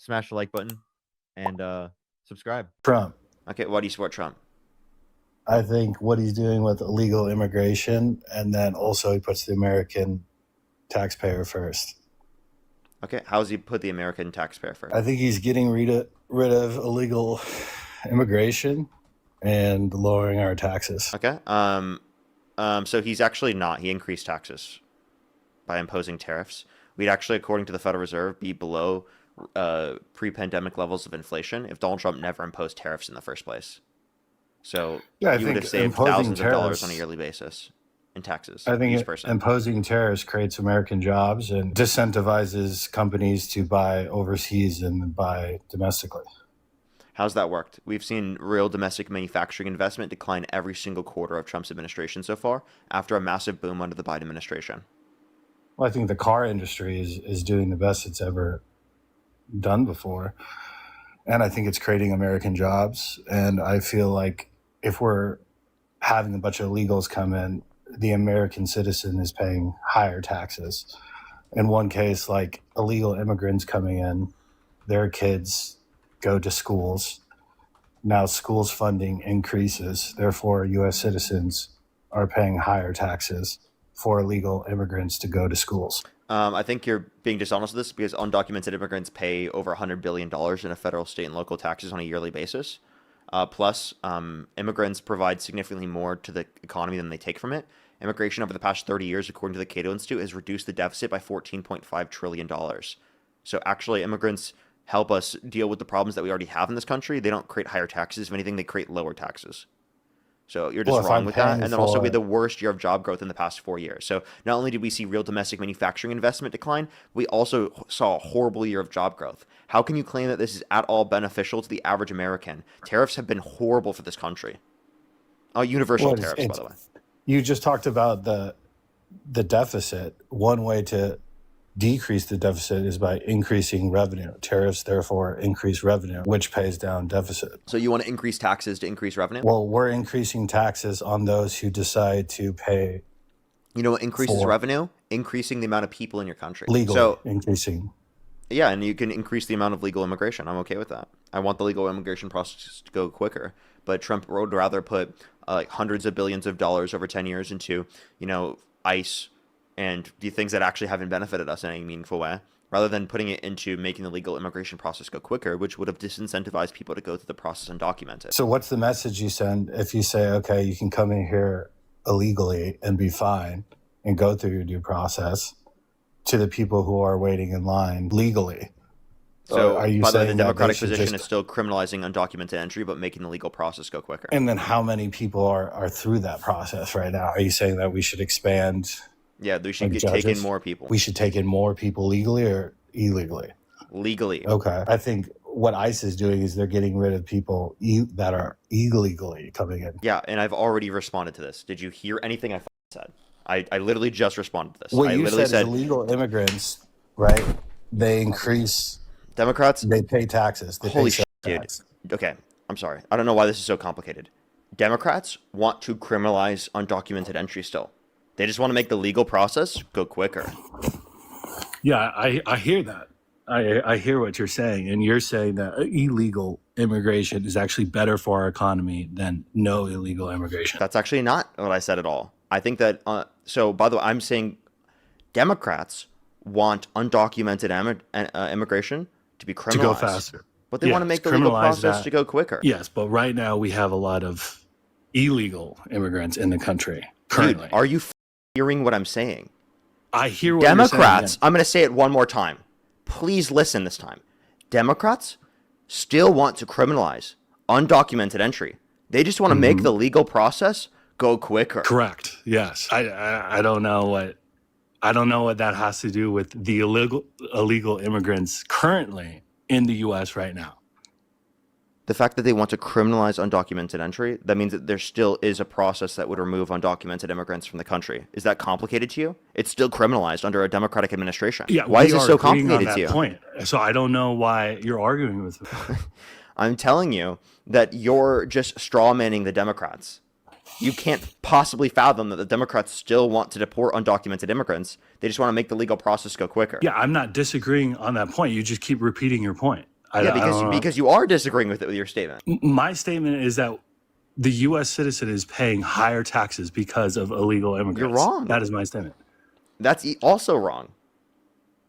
smash the like button, and subscribe. Trump. Okay, why do you support Trump? I think what he's doing with illegal immigration, and then also he puts the American taxpayer first. Okay, how does he put the American taxpayer first? I think he's getting rid of illegal immigration and lowering our taxes. Okay. So he's actually not. He increased taxes by imposing tariffs. We'd actually, according to the Federal Reserve, be below pre-pandemic levels of inflation if Donald Trump never imposed tariffs in the first place. So Yeah, I you would think have saved imposing thousands of dollars tariffs on a yearly basis in taxes I each think person. imposing tariffs creates American jobs and disincentivizes companies to buy overseas and buy domestically. How's that worked? We've seen real domestic manufacturing investment decline every single quarter of Trump's administration so far after a massive boom under the Biden administration. Well, I think the car industry is doing the best it's ever done before. And I think it's creating American jobs. And I feel like if we're having a bunch of illegals come in, the American citizen is paying higher taxes. In one case, like illegal immigrants coming in, their kids go to schools. Now schools funding increases. Therefore, U.S. citizens are paying higher taxes for illegal immigrants to go to schools. I think you're being dishonest with this because undocumented immigrants pay over $100 billion in a federal, state, and local taxes on a yearly basis. Plus, immigrants provide significantly more to the economy than they take from it. Immigration over the past 30 years, according to the Cato Institute, has reduced the deficit by $14.5 trillion. So actually, immigrants help us deal with the problems that we already have in this country. They don't create higher taxes. If anything, they create lower taxes. So you're just wrong with that. And then also we had the worst year of job growth in the past 4 years. So not only did we see real domestic manufacturing investment decline, we also saw a horrible year of job growth. How can you claim that this is at all beneficial to the average American? Tariffs have been horrible for this country. Universal tariffs, by the way. You just talked about the deficit. One way to decrease the deficit is by increasing revenue. Tariffs, therefore, increase revenue, which pays down deficit. So you want to increase taxes to increase revenue? Well, we're increasing taxes on those who decide to pay. You know what increases revenue? Increasing the amount of people in your country. Legally increasing. Yeah, and you can increase the amount of legal immigration. I'm okay with that. I want the legal immigration process to go quicker. But Trump would rather put like hundreds of billions of dollars over 10 years into, ICE and the things that actually haven't benefited us in any meaningful way, rather than putting it into making the legal immigration process go quicker, which would have disincentivized people to go through the process undocumented. So what's the message you send if you say, okay, you can come in here illegally and be fine and go through your due process to the people who are waiting in line legally? So, by the way, the Democratic position is still criminalizing undocumented entry, but making the legal process go quicker. And then how many people are through that process right now? Are you saying that we should expand? Yeah, we should take in more people. We should take in more people legally or illegally? Legally. Okay. I think what ICE is doing is they're getting rid of people that are illegally coming in. Yeah, and I've already responded to this. Did you hear anything I said? I literally just responded to this. What I you literally said is illegal immigrants, right? They increase... Democrats? They pay taxes. Holy shit, dude. Okay, I'm sorry. I don't know why this is so complicated. Democrats want to criminalize undocumented entry still. They just want to make the legal process go quicker. Yeah, I hear that. I hear what you're saying. And you're saying that illegal immigration is actually better for our economy than no illegal immigration. That's actually not what I said at all. I think that, so by the way, I'm saying Democrats want undocumented immigration to be criminalized. To go faster. But they want to make the legal process to go quicker. Yes, but right now we have a lot of illegal immigrants in the country currently. Dude, are you hearing what I'm saying? I hear what Democrats, you're saying. I'm going to say it one more time. Please listen this time. Democrats still want to criminalize undocumented entry. They just want to make the legal process go quicker. Correct. Yes. I don't know what that has to do with the illegal immigrants currently in the U.S. right now. The fact that they want to criminalize undocumented entry, that means that there still is a process that would remove undocumented immigrants from the country. Is that complicated to you? It's still criminalized under a Democratic administration. Yeah, why is it so complicated to you? Point. So I don't know why you're arguing with me. I'm telling you that you're just strawmanning the Democrats. You can't possibly fathom that the Democrats still want to deport undocumented immigrants. They just want to make the legal process go quicker. Yeah, I'm not disagreeing on that point. You just keep repeating your point. Yeah, I don't know. because you are disagreeing with it with your statement. My statement is that the U.S. citizen is paying higher taxes because of illegal immigrants. You're wrong. That is my statement. That's also wrong.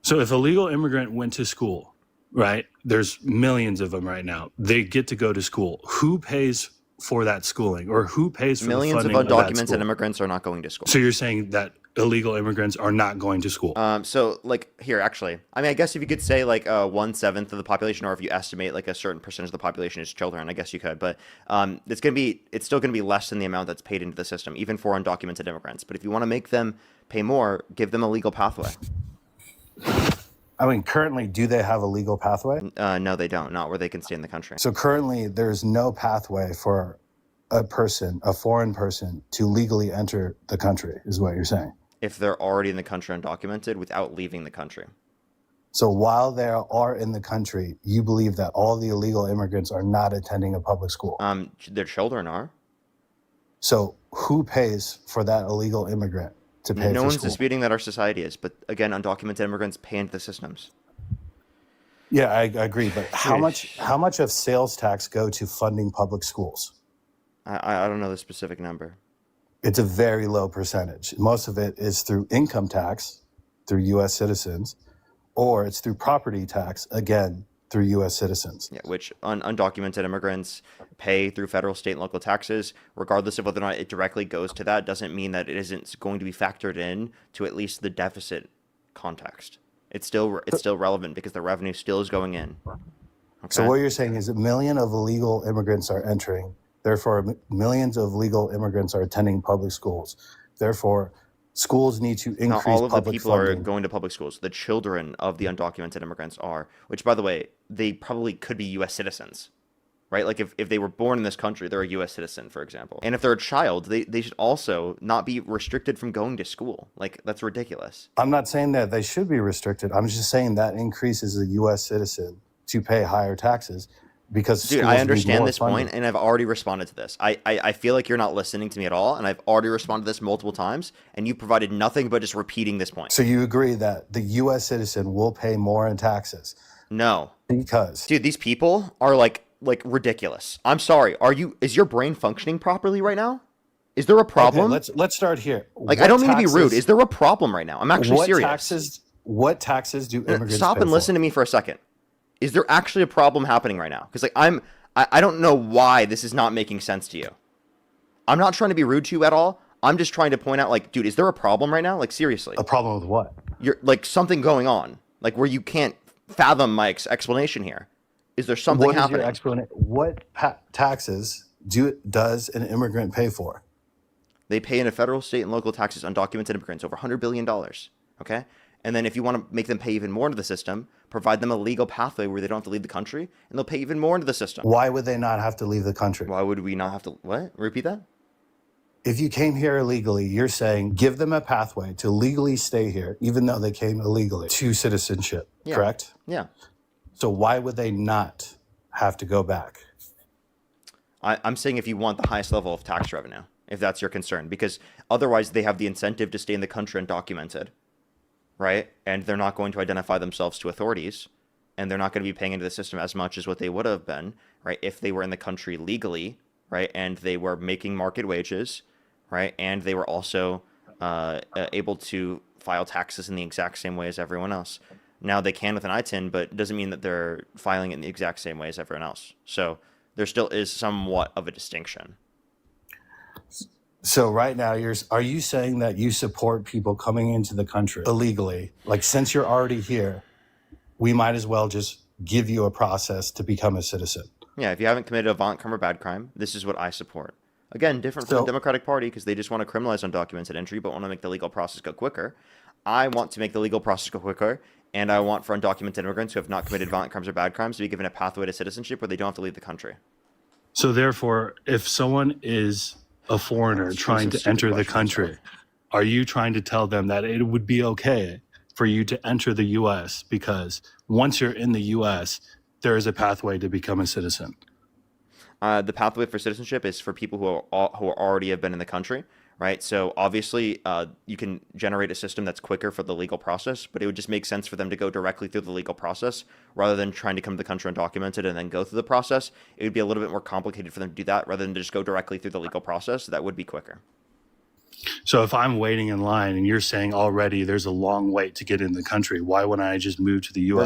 So if a legal immigrant went to school, right? There's millions of them right now. They get to go to school. Who pays for that schooling, or who pays for Millions the of funding of that undocumented school? immigrants are not going to school. So you're saying that illegal immigrants are not going to school? So like here, actually, I mean, I guess if you could say like 1/7 of the population, or if you estimate like a certain percentage of the population is children, I guess you could. But it's still gonna be less than the amount that's paid into the system, even for undocumented immigrants. But if you want to make them pay more, give them a legal pathway. I mean, currently, do they have a legal pathway? No, they don't. Not where they can stay in the country. So currently, there's no pathway for a foreign person, to legally enter the country, is what you're saying. If they're already in the country undocumented without leaving the country. So while they are in the country, you believe that all the illegal immigrants are not attending a public school? Their children are. So who pays for that illegal immigrant to pay No for one's school? disputing that our society is, but again, undocumented immigrants pay into the systems. Yeah, I agree. But how much of sales tax go to funding public schools? I don't know the specific number. It's a very low percentage. Most of it is through income tax, through U.S. citizens, or it's through property tax, again, through U.S. citizens. Yeah, which undocumented immigrants pay through federal, state, and local taxes. Regardless of whether or not it directly goes to that, doesn't mean that it isn't going to be factored in to at least the deficit context. It's still relevant because the revenue still is going in. Okay? So what you're saying is a million of illegal immigrants are entering. Therefore, millions of legal immigrants are attending public schools. Therefore, schools need to increase Not all of the public people funding. are going to public schools. The children of the undocumented immigrants are, which, by the way, they probably could be U.S. citizens, right? Like if they were born in this country, they're a U.S. citizen, for example. And if they're a child, they should also not be restricted from going to school. Like, that's ridiculous. I'm not saying that they should be restricted. I'm just saying that increases the U.S. citizen to pay higher taxes. Because Dude, schools I need understand more this funding. point, and I've already responded to this. I feel like you're not listening to me at all, and I've already responded to this multiple times, and you provided nothing but just repeating this point. So you agree that the U.S. citizen will pay more in taxes? No. Because Dude, these people are like ridiculous. I'm sorry. Is your brain functioning properly right now? Is there a problem? Okay, let's start here. Like, I don't mean to be rude. Is there a problem right now? I'm actually serious. What taxes do immigrants Stop pay and listen to me for a second. Is there actually a problem happening right now? Because like I don't know why this is not making sense to you. I'm not trying to be rude to you at all. I'm just trying to point out, like, dude, is there a problem right now? Like, seriously. A problem with what? You're like something going on, like where you can't fathom my explanation here. Is there something happening? What taxes does an immigrant pay for? They pay into federal, state, and local taxes undocumented immigrants over $100 billion. Okay? And then if you want to make them pay even more into the system, provide them a legal pathway where they don't have to leave the country, and they'll pay even more into the system. Why would they not have to leave the country? Why would we not have to? What? Repeat that? If you came here illegally, you're saying give them a pathway to legally stay here, even though they came illegally, to citizenship, correct? Yeah. So why would they not have to go back? I'm saying if you want the highest level of tax revenue, if that's your concern, because otherwise they have the incentive to stay in the country undocumented, right? And they're not going to identify themselves to authorities, and they're not going to be paying into the system as much as what they would have been, right, if they were in the country legally, right, and they were making market wages, right, and they were also able to file taxes in the exact same way as everyone else. Now they can with an ITIN, but it doesn't mean that they're filing it in the exact same way as everyone else. So there still is somewhat of a distinction. So right now, are you saying that you support people coming into the country illegally? Like, since you're already here, we might as well just give you a process to become a citizen. Yeah, if you haven't committed a violent crime or bad crime, this is what I support. Again, different from the Democratic Party because they just want to criminalize undocumented entry but want to make the legal process go quicker. I want to make the legal process go quicker, and I want for undocumented immigrants who have not committed violent crimes or bad crimes to be given a pathway to citizenship where they don't have to leave the country. So therefore, if someone is a foreigner trying to enter the country, are you trying to tell them that it would be okay for you to enter the U.S. because once you're in the U.S., there is a pathway to become a citizen? The pathway for citizenship is for people who already have been in the country, right? So obviously, you can generate a system that's quicker for the legal process, but it would just make sense for them to go directly through the legal process rather than trying to come to the country undocumented and then go through the process. It would be a little bit more complicated for them to do that rather than to just go directly through the legal process. That would be quicker. So if I'm waiting in line and you're saying already there's a long wait to get in the country, why wouldn't I just move to the U.S.?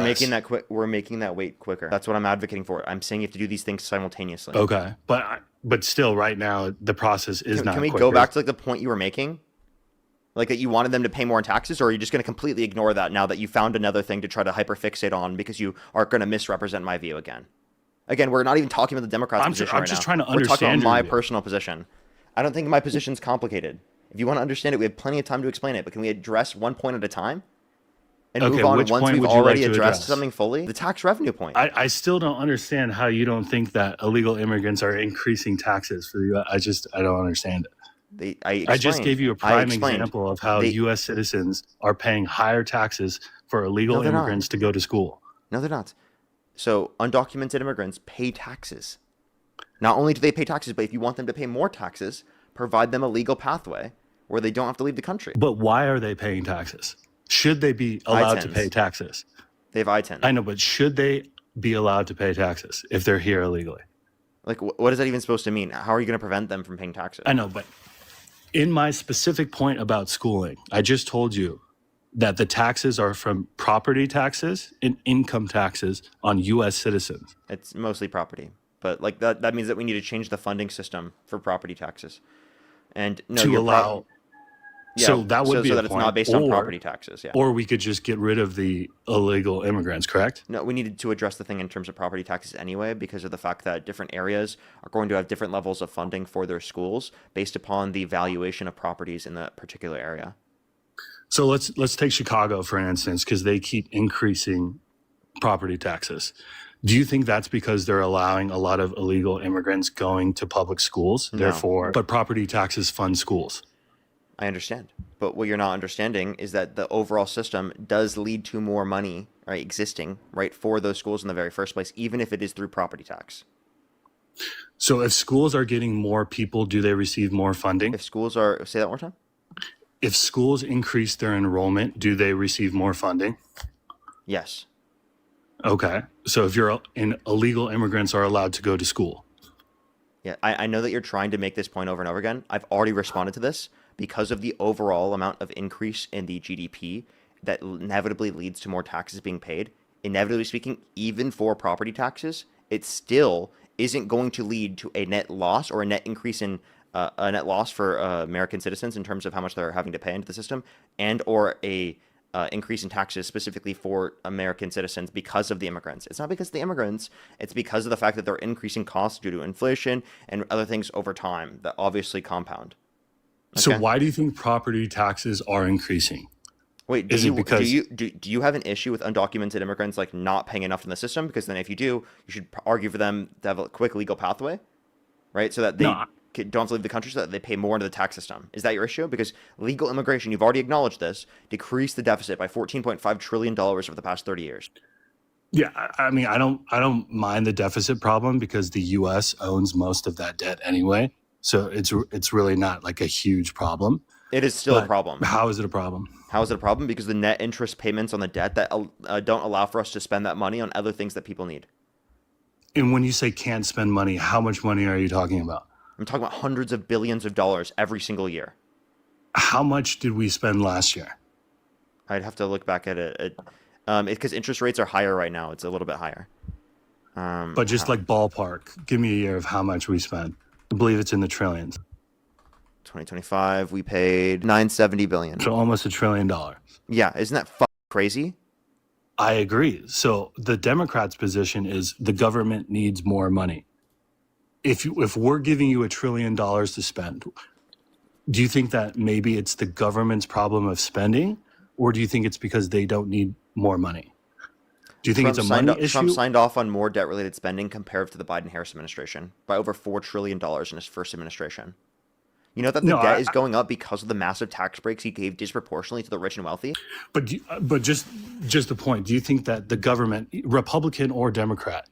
We're making that wait quicker. That's what I'm advocating for. I'm saying you have to do these things simultaneously. Okay, but still, right now the process is not. Can we quicker. go back to like the point you were making? Like that you wanted them to pay more in taxes, or are you just going to completely ignore that now that you found another thing to try to hyperfixate on because you are going to misrepresent my view again? Again, we're not even talking about the Democrats' position I'm right just now. trying to We're understand talking about my your view. personal position. I don't think my position's complicated. If you want to understand it, we have plenty of time to explain it. But can we address one point at a time and move on which once point we've would you like already to addressed address? something fully? The tax revenue point. I still don't understand how you don't think that illegal immigrants are increasing taxes for the U.S. I don't understand it. I just gave you a prime example of how U.S. citizens are paying higher taxes for illegal immigrants to go to school. No, they're not. So undocumented immigrants pay taxes. Not only do they pay taxes, but if you want them to pay more taxes, provide them a legal pathway where they don't have to leave the country. But why are they paying taxes? Should they be allowed to pay taxes? They have I-10. I know, but should they be allowed to pay taxes if they're here illegally? Like, what is that even supposed to mean? How are you going to prevent them from paying taxes? I know, but in my specific point about schooling, I just told you that the taxes are from property taxes and income taxes on U.S. citizens. It's mostly property. But like that means that we need to change the funding system for property taxes. And no, to allow... So that would be so a that it's point. not based on property taxes. Yeah. Or we could just get rid of the illegal immigrants, correct? No, we needed to address the thing in terms of property taxes anyway, because of the fact that different areas are going to have different levels of funding for their schools based upon the valuation of properties in that particular area. So let's take Chicago for an instance, because they keep increasing property taxes. Do you think that's because they're allowing a lot of illegal immigrants going to public schools? No. Therefore, but property taxes fund schools. I understand. But what you're not understanding is that the overall system does lead to more money, right, existing, right, for those schools in the very first place, even if it is through property tax. So if schools are getting more people, do they receive more funding? If schools are, say that one more time? If schools increase their enrollment, do they receive more funding? Yes. Okay. So if illegal immigrants are allowed to go to school. Yeah, I know that you're trying to make this point over and over again. I've already responded to this. Because of the overall amount of increase in the GDP that inevitably leads to more taxes being paid, inevitably speaking, even for property taxes, it still isn't going to lead to a net loss or a net increase in a net loss for American citizens in terms of how much they're having to pay into the system, and or a increase in taxes specifically for American citizens because of the immigrants. It's not because of the immigrants. It's because of the fact that they're increasing costs due to inflation and other things over time that obviously compound. Okay. So why do you think property taxes are increasing? Wait, do you have an issue with undocumented immigrants like not paying enough in the system? Because then if you do, you should argue for them to have a quick legal pathway, right? So that they don't have to leave the country, so that they pay more into the tax system. Is that your issue? Because legal immigration, you've already acknowledged this, decreased the deficit by $14.5 trillion over the past 30 years. Yeah, I mean, I don't mind the deficit problem because the U.S. owns most of that debt anyway. So it's really not like a huge problem. It is still a problem. How is it a problem? How is it a problem? Because the net interest payments on the debt that don't allow for us to spend that money on other things that people need. And when you say can't spend money, how much money are you talking about? I'm talking about hundreds of billions of dollars every single year. How much did we spend last year? I'd have to look back at it. Because interest rates are higher right now. It's a little bit higher. But just like ballpark, give me a year of how much we spent. I believe it's in the trillions. 2025, we paid $970 billion. So almost $1 trillion. Yeah, isn't that crazy? I agree. So the Democrats' position is the government needs more money. If we're giving you $1 trillion to spend, do you think that maybe it's the government's problem of spending, or do you think it's because they don't need more money? Do you think it's a money issue? Trump signed off on more debt-related spending compared to the Biden-Harris administration by over $4 trillion in his first administration. You know that the debt is going up because of the massive tax breaks he gave disproportionately to the rich and wealthy? But just the point, do you think that the government, Republican or Democrat,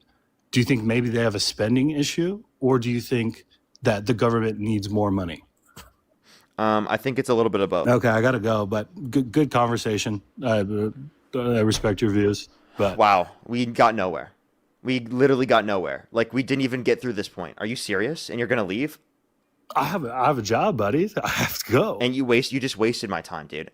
do you think maybe they have a spending issue, or do you think that the government needs more money? I think it's a little bit of both. Okay, I got to go, but good conversation. I respect your views, but Wow, we got nowhere. We literally got nowhere. Like we didn't even get through this point. Are you serious? And you're gonna leave? I have a job, buddy. I have to go. And you just wasted my time, dude.